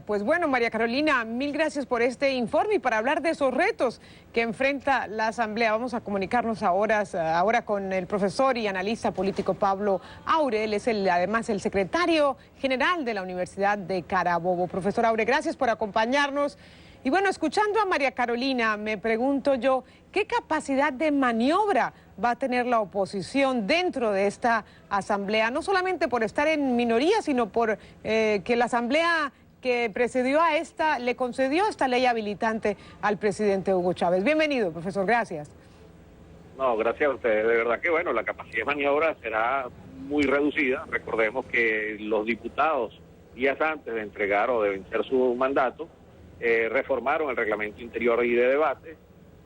Pues bueno, María Carolina, mil gracias por este informe y para hablar de esos retos que enfrenta la Asamblea. Vamos a comunicarnos ahora con el profesor y analista político Pablo Aure. Él es además el secretario general de la Universidad de Carabobo. Profesor Aure, gracias por acompañarnos. Y bueno, escuchando a María Carolina, me pregunto yo, ¿qué capacidad de maniobra va a tener la oposición dentro de esta Asamblea? No solamente por estar en minoría, sino por que la Asamblea que precedió a esta, le concedió esta ley habilitante al presidente Hugo Chávez. Bienvenido, profesor, gracias. No, gracias a ustedes. De verdad que, bueno, la capacidad de maniobra será muy reducida. Recordemos que los diputados, días antes de entregar o de vencer su mandato, reformaron el reglamento interior y de debate,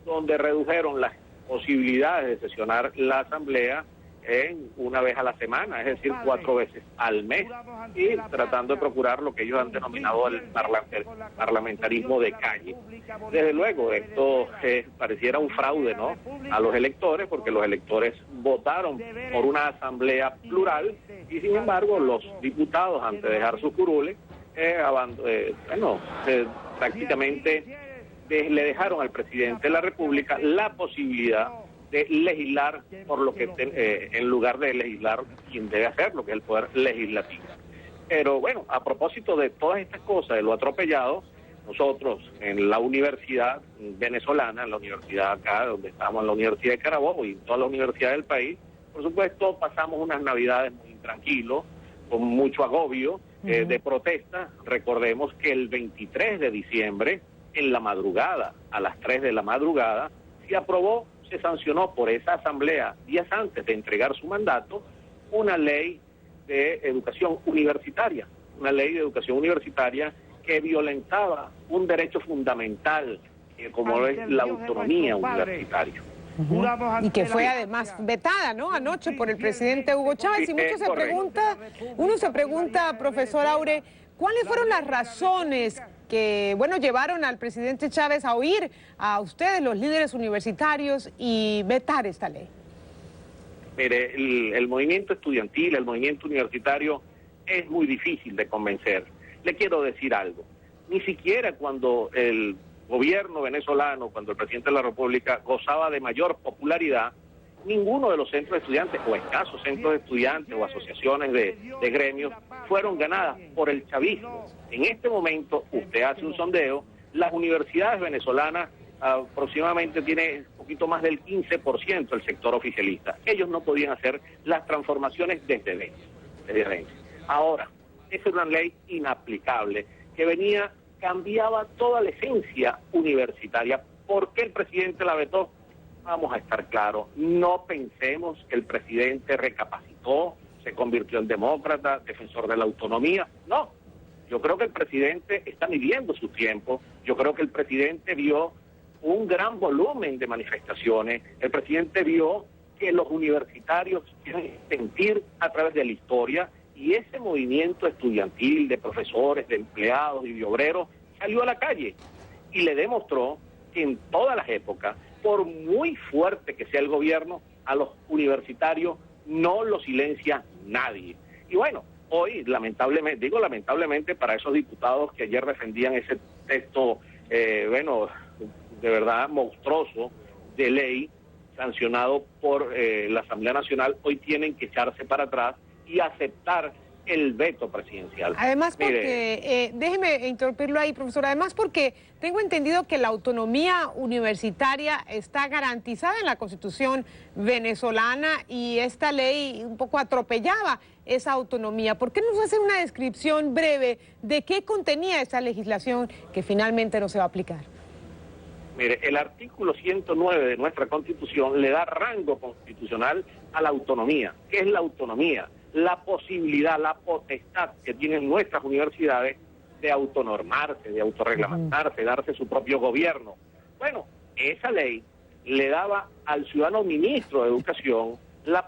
donde redujeron las posibilidades de sesionar la Asamblea en una vez a la semana, es decir, 4 veces al mes, y tratando de procurar lo que ellos han denominado el parlamentarismo de calle. Desde luego, esto pareciera un fraude, ¿no?, a los electores, porque los electores votaron por una asamblea plural, y sin embargo, los diputados, antes de dejar sus curules, prácticamente le dejaron al presidente de la República la posibilidad de legislar por lo que en lugar de legislar quien debe hacer, lo que es el poder legislativo. Pero bueno, a propósito de todas estas cosas, de lo atropellado, nosotros en la universidad venezolana, en la universidad acá, donde estamos en la Universidad de Carabobo y en toda la universidad del país, por supuesto pasamos unas navidades muy tranquilos, con mucho agobio de protesta. Recordemos que el 23 de diciembre, en la madrugada, a las 3 de la madrugada, se sancionó por esa asamblea, días antes de entregar su mandato, una ley de educación universitaria, que violentaba un derecho fundamental, como es la autonomía universitaria. Y que fue además vetada, ¿no?, anoche por el presidente Hugo Chávez. Y uno se pregunta, profesor Aure, ¿cuáles fueron las razones que, bueno, llevaron al presidente Chávez a oír a ustedes, los líderes universitarios, y vetar esta ley? Mire, el movimiento estudiantil, el movimiento universitario es muy difícil de convencer. Le quiero decir algo. Ni siquiera cuando el gobierno venezolano, cuando el presidente de la República gozaba de mayor popularidad, ninguno de los centros de estudiantes, o escasos centros de estudiantes o asociaciones de gremios, fueron ganadas por el chavismo. En este momento, usted hace un sondeo, las universidades venezolanas aproximadamente tienen un poquito más del 15% el sector oficialista. Ellos no podían hacer las transformaciones desde dentro. Ahora, esa es una ley inaplicable que cambiaba toda la esencia universitaria. ¿Por qué el presidente la vetó? Vamos a estar claros, no pensemos que el presidente recapacitó, se convirtió en demócrata, defensor de la autonomía. No, yo creo que el presidente está midiendo su tiempo, yo creo que el presidente vio un gran volumen de manifestaciones, el presidente vio que los universitarios quieren sentir a través de la historia, y ese movimiento estudiantil de profesores, de empleados y de obreros salió a la calle y le demostró que en todas las épocas, por muy fuerte que sea el gobierno, a los universitarios no los silencia nadie. Y bueno, hoy lamentablemente para esos diputados que ayer defendían ese texto, de verdad monstruoso de ley, sancionado por la Asamblea Nacional, hoy tienen que echarse para atrás y aceptar el veto presidencial. Además porque, déjeme interrumpirlo ahí, profesor, además porque tengo entendido que la autonomía universitaria está garantizada en la Constitución venezolana y esta ley un poco atropellaba esa autonomía. ¿Por qué no nos hace una descripción breve de qué contenía esa legislación que finalmente no se va a aplicar? Mire, el artículo 109 de nuestra Constitución le da rango constitucional a la autonomía. ¿Qué es la autonomía? La posibilidad, la potestad que tienen nuestras universidades de autonormarse, de autorreglamentarse, darse su propio gobierno. Bueno, esa ley le daba al ciudadano ministro de Educación la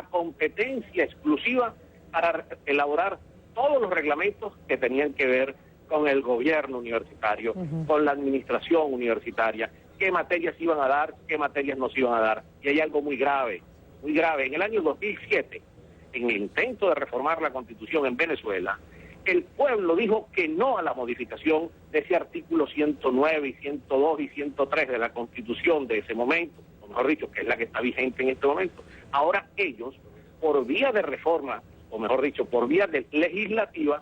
competencia exclusiva para elaborar todos los reglamentos que tenían que ver con el gobierno universitario, con la administración universitaria, qué materias iban a dar, qué materias no se iban a dar. Y hay algo muy grave. En el año 2007, en el intento de reformar la Constitución en Venezuela, El pueblo dijo que no a la modificación de ese artículo 109 y 102 y 103 de la Constitución de ese momento, o mejor dicho, que es la que está vigente en este momento. Ahora ellos, por vía de reforma, o mejor dicho, por vía legislativa,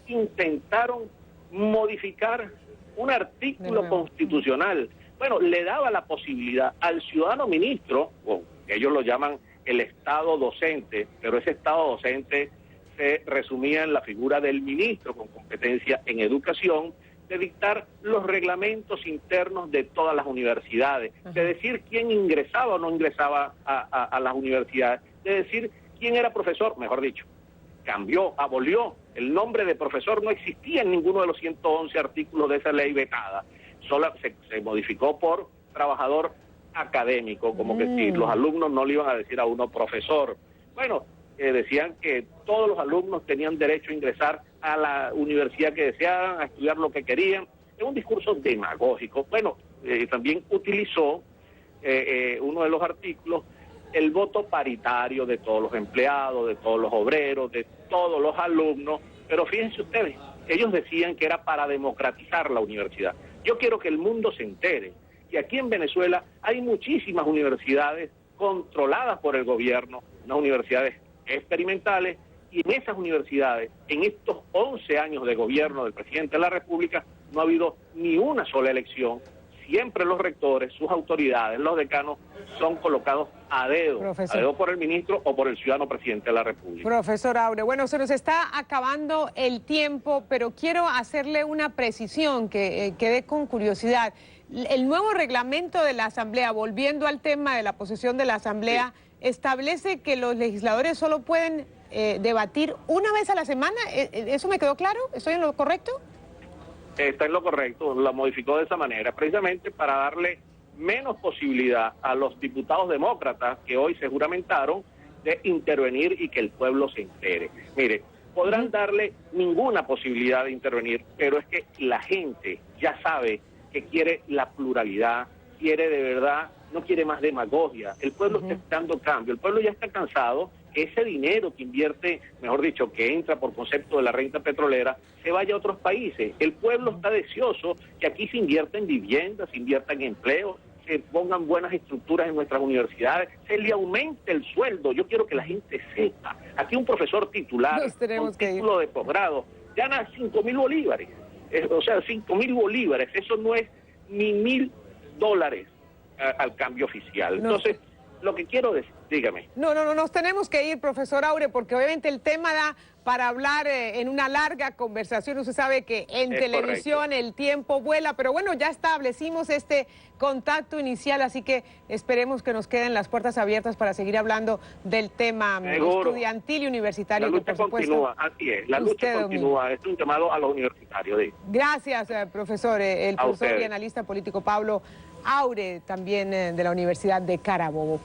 intentaron modificar un artículo constitucional. Bueno, le daba la posibilidad al ciudadano ministro, o ellos lo llaman el Estado docente, pero ese Estado docente se resumía en la figura del ministro con competencia en educación, de dictar los reglamentos internos de todas las universidades, de decir quién ingresaba o no ingresaba a las universidades, de decir quién era profesor, mejor dicho, cambió, abolió. El nombre de profesor no existía en ninguno de los 111 artículos de esa ley vetada, solo se modificó por trabajador académico, como que si los alumnos no le iban a decir a uno profesor. Bueno, decían que todos los alumnos tenían derecho a ingresar a la universidad que desearan, a estudiar lo que querían. Es un discurso demagógico. Bueno, también utilizó uno de los artículos el voto paritario de todos los empleados, de todos los obreros, de todos los alumnos, pero fíjense ustedes, ellos decían que era para democratizar la universidad. Yo quiero que el mundo se entere que aquí en Venezuela hay muchísimas universidades controladas por el gobierno, unas universidades experimentales, y en esas universidades, en estos 11 años de gobierno del presidente de la República, no ha habido ni una sola elección. Siempre los rectores, sus autoridades, los decanos, son colocados a dedo por el ministro o por el ciudadano presidente de la República. Profesor Aure, bueno, se nos está acabando el tiempo, pero quiero hacerle una precisión que quedé con curiosidad. El nuevo reglamento de la Asamblea, volviendo al tema de la posesión de la Asamblea, establece que los legisladores solo pueden debatir una vez a la semana. ¿Eso me quedó claro? ¿Estoy en lo correcto? Está en lo correcto, la modificó de esa manera, precisamente para darle menos posibilidad a los diputados demócratas que hoy se juramentaron de intervenir y que el pueblo se entere. Mire, podrán darle ninguna posibilidad de intervenir, pero es que la gente ya sabe que quiere la pluralidad, quiere de verdad, no quiere más demagogia. El pueblo está dando cambio, el pueblo ya está cansado que ese dinero que invierte, mejor dicho, que entra por concepto de la renta petrolera, se vaya a otros países. El pueblo está deseoso que aquí se invierta en viviendas, se invierta en empleo, se pongan buenas estructuras en nuestras universidades, se le aumente el sueldo. Yo quiero que la gente sepa, aquí un profesor titular, con título de posgrado, gana 5.000 bolívares. O sea, 5.000 bolívares, eso no es ni $1.000 al cambio oficial. Entonces, lo que quiero decir, dígame. No, nos tenemos que ir, profesor Aure, porque obviamente el tema da para hablar en una larga conversación. Usted sabe que en televisión el tiempo vuela, pero bueno, ya establecimos este contacto inicial, así que esperemos que nos queden las puertas abiertas para seguir hablando del tema estudiantil y universitario. La lucha continúa, así es, la lucha continúa, es un llamado a los universitarios. Gracias, profesor, el profesor y analista político Pablo Aure, también de la Universidad de Carabobo.